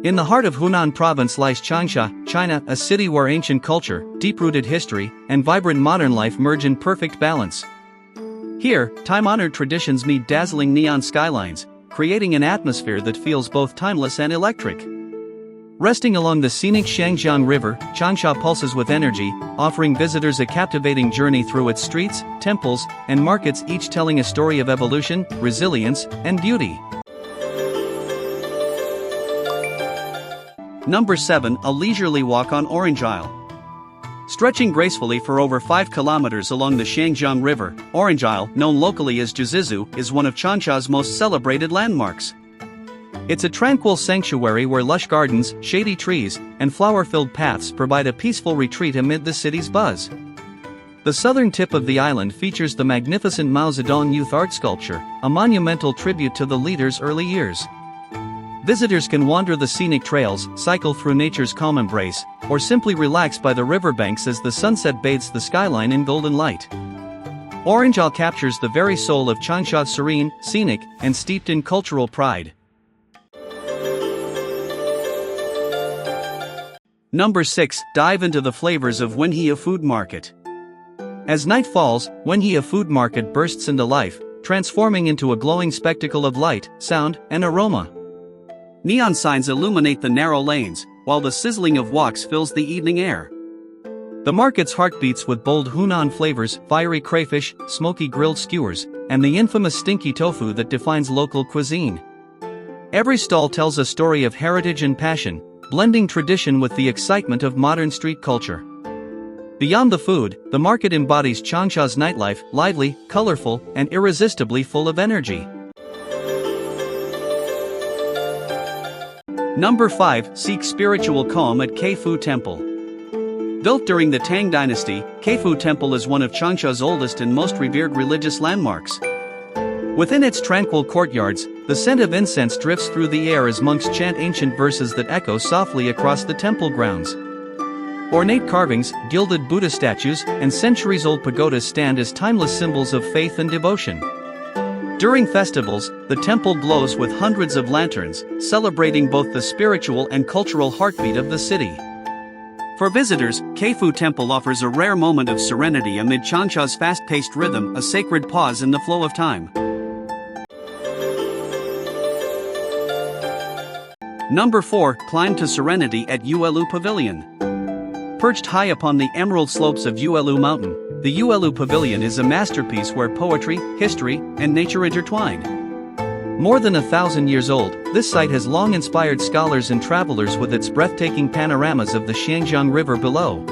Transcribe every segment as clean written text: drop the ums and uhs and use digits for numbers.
In the heart of Hunan province lies Changsha, China, a city where ancient culture, deep-rooted history, and vibrant modern life merge in perfect balance. Here, time-honored traditions meet dazzling neon skylines, creating an atmosphere that feels both timeless and electric. Resting along the scenic Xiangjiang River, Changsha pulses with energy, offering visitors a captivating journey through its streets, temples, and markets, each telling a story of evolution, resilience, and beauty. Number 7. A leisurely walk on Orange Isle. Stretching gracefully for over 5 kilometers along the Xiangjiang River, Orange Isle, known locally as Juzizhou, is one of Changsha's most celebrated landmarks. It's a tranquil sanctuary where lush gardens, shady trees, and flower-filled paths provide a peaceful retreat amid the city's buzz. The southern tip of the island features the magnificent Mao Zedong youth art sculpture, a monumental tribute to the leader's early years. Visitors can wander the scenic trails, cycle through nature's calm embrace, or simply relax by the riverbanks as the sunset bathes the skyline in golden light. Orange Isle captures the very soul of Changsha, serene, scenic, and steeped in cultural pride. Number 6. Dive into the flavors of Wenheyou Food Market. As night falls, Wenheyou Food Market bursts into life, transforming into a glowing spectacle of light, sound, and aroma. Neon signs illuminate the narrow lanes, while the sizzling of woks fills the evening air. The market's heart beats with bold Hunan flavors, fiery crayfish, smoky grilled skewers, and the infamous stinky tofu that defines local cuisine. Every stall tells a story of heritage and passion, blending tradition with the excitement of modern street culture. Beyond the food, the market embodies Changsha's nightlife, lively, colorful, and irresistibly full of energy. Number 5. Seek spiritual calm at Kaifu Temple. Built during the Tang Dynasty, Kaifu Temple is one of Changsha's oldest and most revered religious landmarks. Within its tranquil courtyards, the scent of incense drifts through the air as monks chant ancient verses that echo softly across the temple grounds. Ornate carvings, gilded Buddha statues, and centuries-old pagodas stand as timeless symbols of faith and devotion. During festivals, the temple glows with hundreds of lanterns, celebrating both the spiritual and cultural heartbeat of the city. For visitors, Kaifu Temple offers a rare moment of serenity amid Changsha's fast-paced rhythm, a sacred pause in the flow of time. Number 4. Climb to serenity at Yuelu Pavilion. Perched high upon the emerald slopes of Yuelu Mountain, the Yuelu Pavilion is a masterpiece where poetry, history, and nature intertwine. More than 1,000 years old, this site has long inspired scholars and travelers with its breathtaking panoramas of the Xiangjiang River below.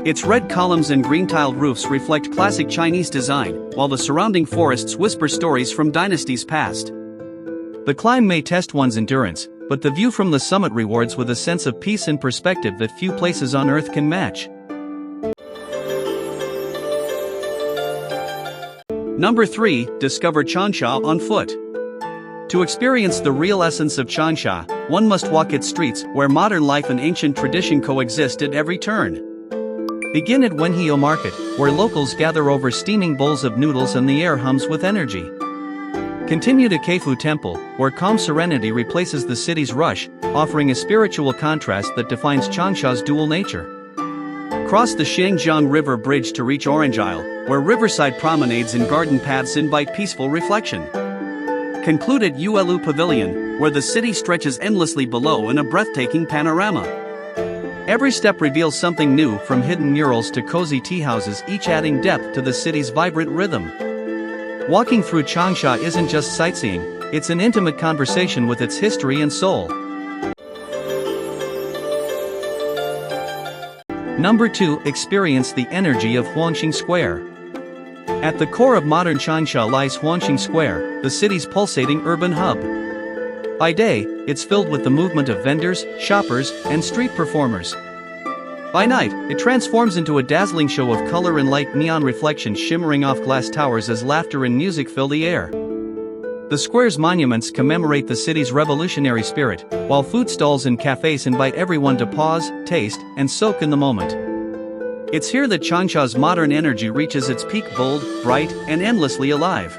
Its red columns and green-tiled roofs reflect classic Chinese design, while the surrounding forests whisper stories from dynasties past. The climb may test one's endurance, but the view from the summit rewards with a sense of peace and perspective that few places on earth can match. Number 3. Discover Changsha on foot. To experience the real essence of Changsha, one must walk its streets, where modern life and ancient tradition coexist at every turn. Begin at Wenheyou Market, where locals gather over steaming bowls of noodles and the air hums with energy. Continue to Kaifu Temple, where calm serenity replaces the city's rush, offering a spiritual contrast that defines Changsha's dual nature. Cross the Xiangjiang River bridge to reach Orange Isle, where riverside promenades and garden paths invite peaceful reflection. Conclude at Yuelu Pavilion, where the city stretches endlessly below in a breathtaking panorama. Every step reveals something new, from hidden murals to cozy tea houses, each adding depth to the city's vibrant rhythm. Walking through Changsha isn't just sightseeing, it's an intimate conversation with its history and soul. Number 2. Experience the energy of Huangxing Square. At the core of modern Changsha lies Huangxing Square, the city's pulsating urban hub. By day, it's filled with the movement of vendors, shoppers, and street performers. By night, it transforms into a dazzling show of color and light, neon reflections shimmering off glass towers as laughter and music fill the air. The square's monuments commemorate the city's revolutionary spirit, while food stalls and cafes invite everyone to pause, taste, and soak in the moment. It's here that Changsha's modern energy reaches its peak, bold, bright, and endlessly alive.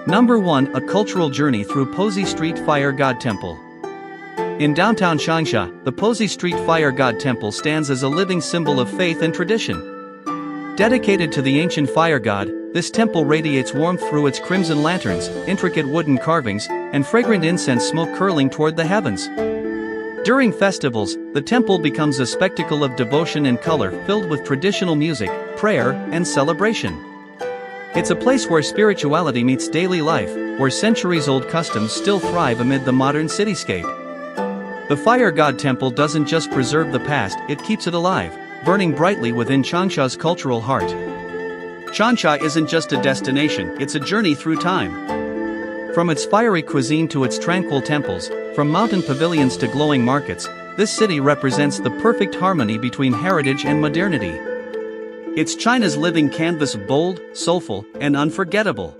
Number 1. A cultural journey through Posey Street Fire God Temple. In downtown Changsha, the Posey Street Fire God Temple stands as a living symbol of faith and tradition. Dedicated to the ancient fire god, this temple radiates warmth through its crimson lanterns, intricate wooden carvings, and fragrant incense smoke curling toward the heavens. During festivals, the temple becomes a spectacle of devotion and color filled with traditional music, prayer, and celebration. It's a place where spirituality meets daily life, where centuries-old customs still thrive amid the modern cityscape. The Fire God Temple doesn't just preserve the past, it keeps it alive, burning brightly within Changsha's cultural heart. Changsha isn't just a destination, it's a journey through time. From its fiery cuisine to its tranquil temples, from mountain pavilions to glowing markets, this city represents the perfect harmony between heritage and modernity. It's China's living canvas, bold, soulful, and unforgettable.